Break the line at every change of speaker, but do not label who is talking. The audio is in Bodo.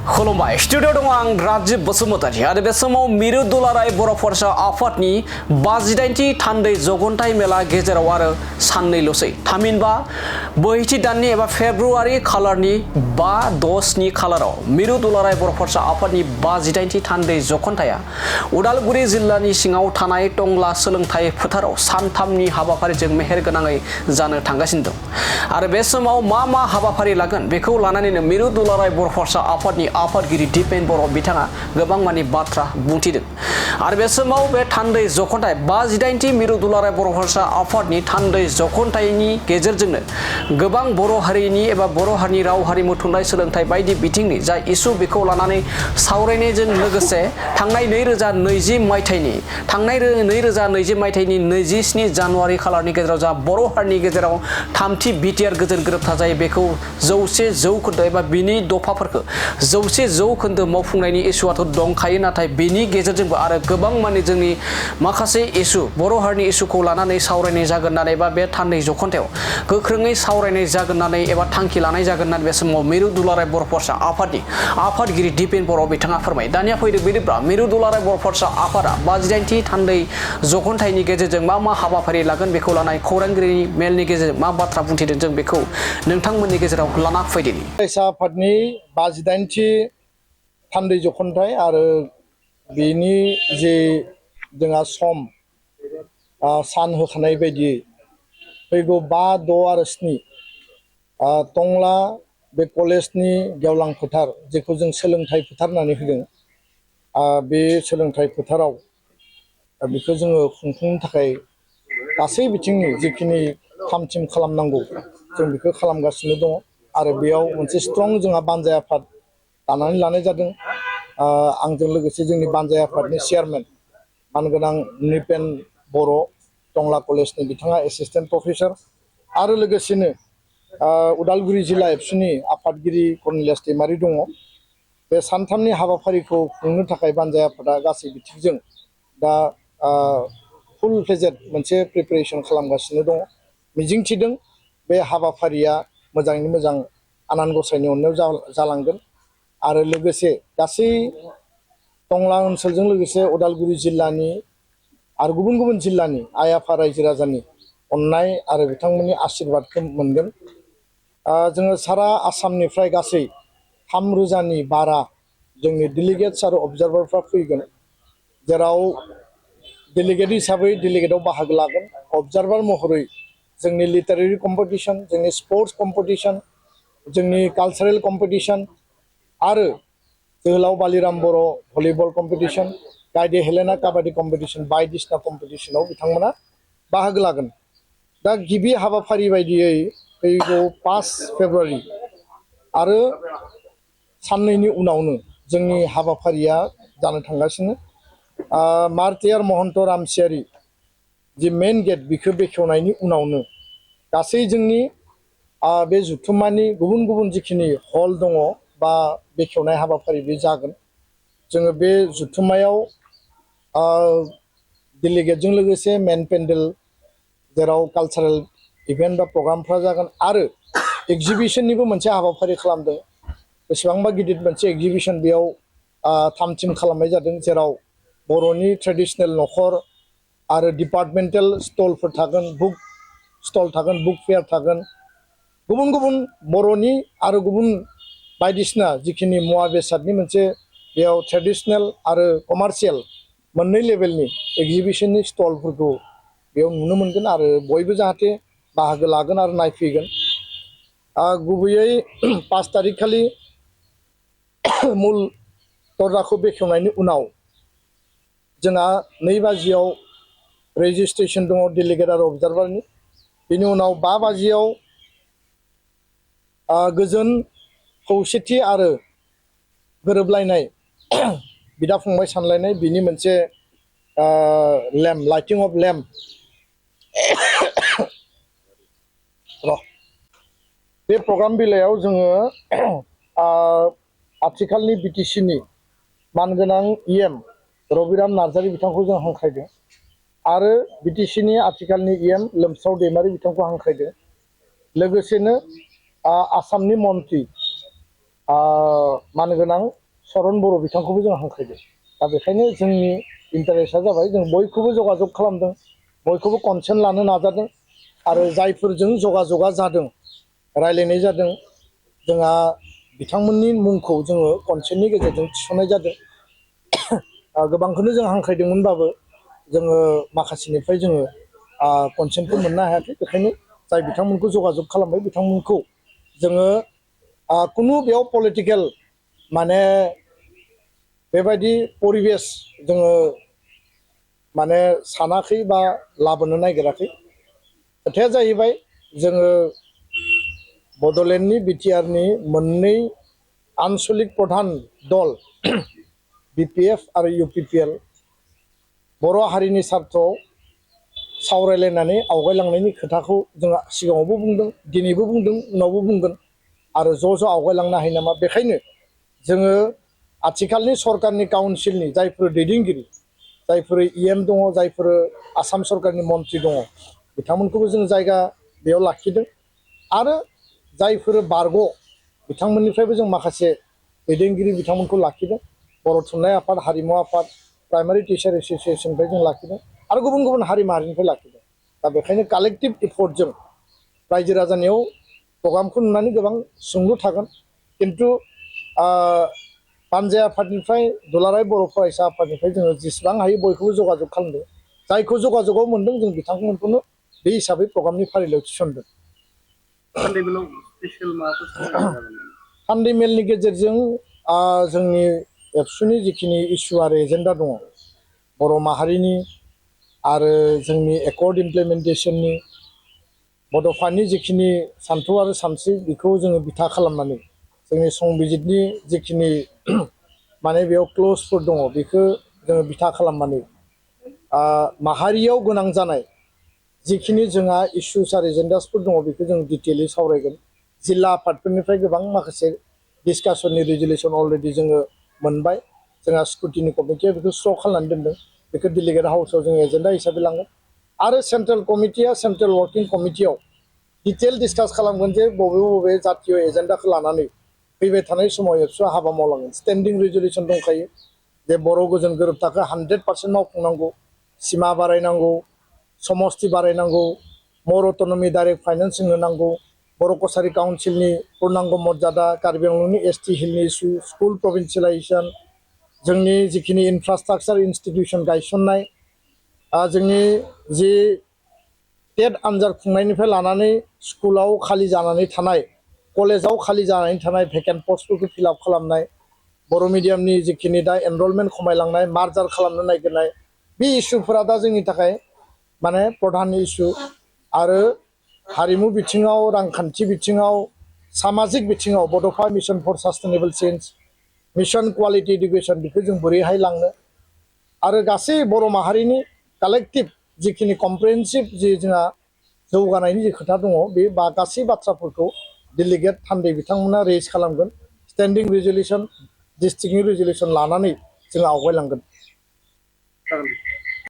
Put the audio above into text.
खुलुमबाय स्टुडिअ दङ आं राजिब बसुमतारी आरो बे समाव मिरु दुलाराय बर' फरायसा आफादनि 58थि थान्दै जगन्थाइ मेला गेजेराव आरो साननैल'सै थामहिनबा बोहैथि दाननि एबा फेब्रुवारि खालारनि 5-6 खालाराव मिरु दुलाराय बर' फरायसा आफादनि 58थि थान्दै जखन्थाया उदालगुरि जिल्लानि सिङाव थानाय टंला सोलोंथाइ फोथाराव सानथामनि हाबाफारिजों मेहेरगोनाङै जानो थांगासिनो दं आरो बे समाव मा हाबाफारि लागोन बेखौ लानानैनो मिरु दुलाराय बर' फरायसा आफादनि आफादगिरि दिपेन बर' बिथाङा गोबां मानि बाथ्रा बुंथिदों आरो बे समाव बे थान्दै जखन्थाइ 58थि मिरु दुलाराय बर' फरायसा आफादनि थान्दै जखन्थाइनि गेजेरजोंनो गोबां बर' हारिनि एबा बर' हारिनि राव हारिमु थुनलाइ सोलोंथाइ बायदि बिथिंनि जा इसु बेखौ लानानै सावरायनायजों लोगोसे थांनाय 2020 मायथाइनि 27 जानुवारि खालारनि गेजेराव जा बर' हारिनि गेजेराव थामथि बिटिआर गोजोन गोरोबथा जायो बेखौ 100% एबा बिनि दफाफोरखौ 100% मावफुंनायनि इस्युआथ' दंखायो नाथाय बेनि गेजेरजोंबो आरो गोबां माने जोंनि माखासे इस्यु बर' हारिनि इस्युखौ लानानै सावरायनाय जागोन होननानै एबा बे थान्दै जखन्थायाव गोख्रोङै सावरायनाय जागोन होननानै एबा थांखि लानाय जागोन होननानै बे समाव मिरु दुलाराय बर' फरायसा आफादनि आफादगिरि दिपेन बर' बिथाङा फोरमायो। दानिया फैदो बिदिब्ला मिरु दुलाराय बर' फरायसा आफादा 58थि थान्दै जखन्थाइनि गेजेरजों मा हाबाफारि लागोन बेखौ लानाय खौरांगिरिनि मेलनि गेजेरजों मा बाथ्रा बुंथिदों जों बेखौ नोंथांमोननि गेजेराव लाना फैदिनि।
फरायसा आफादनि 58थि थान्दै जखन्थाइ आरो बेनि जे जोंहा सम सान होखानाय बायदियै फैगौ 5, 6 आरो 7 टंला बे कलेजनि गेवलां फोथार जेखौ जों सोलोंथाइ फोथार होननानै होदों बे सोलोंथाइ फोथाराव बेखौ जोङो खुंफुंनो थाखाय गासै बिथिंनि जिखिनि थाम-थिम खालामनांगौ जों बेखौ खालामगासिनो दङ आरो बेयाव मोनसे स्ट्रं जोंहा बानजाय आफाद दानानै लानाय जादों। आंजों लोगोसे जोंनि बानजाय आफादनि चेयारमेन मानगोनां दिपेन बर' टंला कलेजनि बिथाङा एसिस्टेन्ट प्रफेसर आरो लोगोसेनो उदालगुरि जिल्ला एबसुनि आफादगिरि कर्नेलियास दैमारि दङ। बे सानथामनि हाबाफारिखौ खुंनो थाखाय बानजाय आफादा गासै बिथिंजों दा फुल फ्लेजेड मोनसे प्रिपेरेसन खालामगासिनो दङ। मिजिंथिदों बे हाबाफारिया मोजाङैनो मोजां आनान गसाइनि अननायाव जालांगोन आरो लोगोसे गासै टंला ओनसोलजों लोगोसे उदालगुरि जिल्लानि आरो गुबुन गुबुन जिल्लानि आइ आफा रायजो राजानि अननाय आरो बिथांमोननि आशीर्बादखौ मोनगोन। जोङो सारा आसामनिफ्राय गासै 3,000नि बारा जोंनि डेलिगेट्स आरो अबजार्भारफ्रा फैगोन जेराव डेलिगेट हिसाबै डेलिगेटआव बाहागो लागोन अबजार्भार महरै जोंनि लिटारेरि कम्पिटिशन जोंनि स्पर्ट्स कम्पिटिशन जोंनि कालचारेल कम्पिटिशन आरो जोहोलाव बालिराम बर' भलिबल कम्पिटिशन गायदे हेलेना काबादि कम्पिटिशन बायदिसिना कम्पिटिशनाव बिथांमोना बाहागो लागोन। दा गिबि हाबाफारि बायदियै फैगौ 5 फेब्रुवारि आरो साननैनि उनावनो जोंनि हाबाफारिया जानो थांगासिनो। मार्टियार महन्त रामसियारि जि मेन गेट बिखौ बेखेवनायनि उनावनो गासै जोंनि बे जुथुम्मानि गुबुन गुबुन जिखिनि हल दङ बा बेखेवनाय हाबाफारि बे जागोन। जोङो बे जुथुम्मायाव डेलिगेटजों लोगोसे मेन पेन्डेल जेराव कालचारेल इभेन्ट बा प्रग्रामफ्रा जागोन आरो एक्जिबिशननिबो मोनसे हाबाफारि खालामदों। बेसेबांबा गिदिर मोनसे एक्जिबिशन बेयाव थाम-थिम खालामनाय जादों जेराव बर'नि ट्रेडिशनेल न'खर आरो डिपार्टमेन्टेल स्टलफोर थागोन बुक स्टल थागोन बुक फेयार थागोन गुबुन गुबुन बर'नि आरो गुबुन बायदिसिना जिखिनि मुवा बेसादनि मोनसे बेयाव ट्रेडिशनेल आरो कमार्शियेल मोननै लेभेलनि एक्जिबिशननि स्टलफोरखौ बेयाव नुनो मोनगोन आरो बयबो जाहाथे बाहागो लागोन आरो नायफैगोन। गुबैयै 5 तारिख खालि मुल दरजाखौ बेखेवनायनि उनाव जोंहा 2 बाजियाव रेजिस्ट्रेसन दङ डेलिगेट आरो अबजार्भारनि बेनि उनाव 5 बाजियाव गोजोन खौसेथि आरो गोरोबलायनाय बिदा फंबाय सानलायनाय बिनि मोनसे लेम्प लाइटिं अफ लेम्प बे प्रग्राम बिलायाव जोङो आथिखालनि बिटिसिनि मानगोनां इएम रबिराम नार्जारि बिथांखौ जों हांख्रायदों आरो बिटिसिनि आथिखालनि इएम लोमसाव दैमारि बिथांखौ हांख्रायदों। लोगोसेनो आसामनि मन्त्रि मानगोनां सरन बर' बिथांखौबो जों हांख्रायदों दा बेखायनो जोंनि इन्टारेस्टआ जाबाय जों बयखौबो जगाजग खालामदों बयखौबो कनसेन्ट लानो नाजादों आरो जायफोरजों जगाजगा जादों रायलायनाय जादों जोंहा बिथांमोननि मुंखौ जोङो कनसेन्टनि गेजेरजों थिसननाय जादों गोबांखौनो जों हांख्रायदोंमोनबाबो जोङो माखासेनिफ्राय जोङो कनसेन्टखौ मोननो हायाखै बेखायनो जाय बिथांमोनखौ जगाजग खालामबाय बिथांमोनखौ जोङो कुनु बेयाव पलिटिकेल माने बेबायदि परिबेस जोङो माने सानाखै बा लाबोनो नागिराखै खोथाया जाहैबाय जोङो बड'लेण्डनि बिटिआरनि मोननै आनसलिक प्रधान दल बिपिएफ आरो इउपिपिएल बर' हारिनि सार्थआव सावरायलायनानै आवगायलांनायनि खोथाखौ जों सिगाङावबो बुंदों दिनैबो बुंदों उनावबो बुंगोन आरो ज' आवगायलांनो हायो नामा बेखायनो जोङो आथिखालनि सरकारनि काउन्सिलनि जायफोर दैदेनगिरि जायफोर इएम दङ जायफोर आसाम सरकारनि मन्थ्रि दङ बिथांमोनखौबो जों जायगा बेयाव लाखिदों आरो जायफोर बारग' बिथांमोननिफ्रायबो जों माखासे दैदेनगिरि बिथांमोनखौ लाखिदों बर' थुनलाइ आफाद हारिमु आफाद प्राइमारि टिचार एस'सिएसननिफ्राय जों लाखिदों आरो गुबुन गुबुन हारि माहारिनिफ्राय लाखिदों दा बेखायनो कालेक्टिभ एफर्टजों रायजो राजानियाव प्रग्रामखौ नुनानै गोबां सोंलु थागोन खिन्थु पान्जाय आफादनिफ्राय दुलाराय बर' फरायसा आफादनिफ्राय जोङो जेसेबां हायो बयखौबो जगाजग खालामदों जायखौ जगाजगआव मोनदों जों बिथांमोनखौनो बे हिसाबै प्रग्रामनि फारिलाइयाव थिसनदों सानडे मेलनि गेजेरजों जोंनि एबसुनि जिखिनि इस्यु आरो एजेन्डा दङ बर' माहारिनि आरो जोंनि एकर्ड इमप्लिमेन्टेसननि बड'फानि जिखिनि सान्थौ आरो सानस्रि बेखौ जोङो बिथा खालामनानै जोंनि संबिजितनि जिखिनि माने बेयाव क्लजफोर दङ बेखौ जोङो बिथा खालामनानै माहारियाव गोनां जानाय जिखिनि जोंहा इस्युस आरो एजेन्डासफोर दङ बेखौ जों डिटेलि सावरायगोन जिल्ला आफादफोरनिफ्राय गोबां माखासे डिसकासननि रेजुलेसन अलरेडि जोङो मोनबाय जोंहा स्क्रुटिनि कमिटिया बेखौ स्र' खालामनानै दोनदों बेखौ डेलिगेट हाउसआव जोङो एजेन्डा हिसाबै लांगोन आरो सेन्ट्रेल कमिटिया सेन्ट्रेल वर्किं कमिटियाव डिटेल डिसकास खालामगोन जे बबे बबे जातीय एजेन्डाखौ लानानै फैबाय थानाय समाव एबसुआ हाबा मावलांगोन स्टेन्डिं रेजुलेसन दंखायो जे बर' गोजोन गोरोबथाखौ 100% मावफुंनांगौ सिमा बारायनांगौ समस्ति बारायनांगौ मर अट'नमि डाइरेक्ट फाइनान्सिं होनांगौ बर' कसारि काउन्सिलनि पुर्नांग मर्यादा कार्बि आंलंनि एसटि हिलनि इस्यु स्कुल प्रभिन्सियेलाइजेसन जोंनि जिखिनि इनफ्रास्ट्राक्चार इन्स्टिटिउसन गायसननाय जोंनि जि टेट आनजाद खुंनायनिफ्राय लानानै स्कुलाव खालि जानानै थानाय कलेजाव खालि जानानै थानाय भेकेन्ट पस्टफोरखौ फिलआप खालामनाय बर' मिडियामनि जिखिनि दा एनरलमेन्ट खमायलांनाय मार्जार खालामनो नागिरनाय बे इस्युफोरा दा जोंनि थाखाय माने प्रधान इस्यु आरो हारिमु बिथिङाव रांखान्थि बिथिङाव सामाजिक बिथिङाव बड'फा mission for sustainable change mission quality education बेखौ जों बोरैहाय लांनो आरो गासै बर' माहारिनि कालेक्टिभ जिखिनि कमप्रिहेन्सिभ जि जोंहा जौगानायनि जि खोथा दङ बे गासै बाथ्राफोरखौ डेलिगेट थान्दै बिथांमोना रेज खालामगोन स्टेन्डिं रेजुलेसन डिस्ट्रिक्टनि रेजुलेसन लानानै जों आवगायलांगोन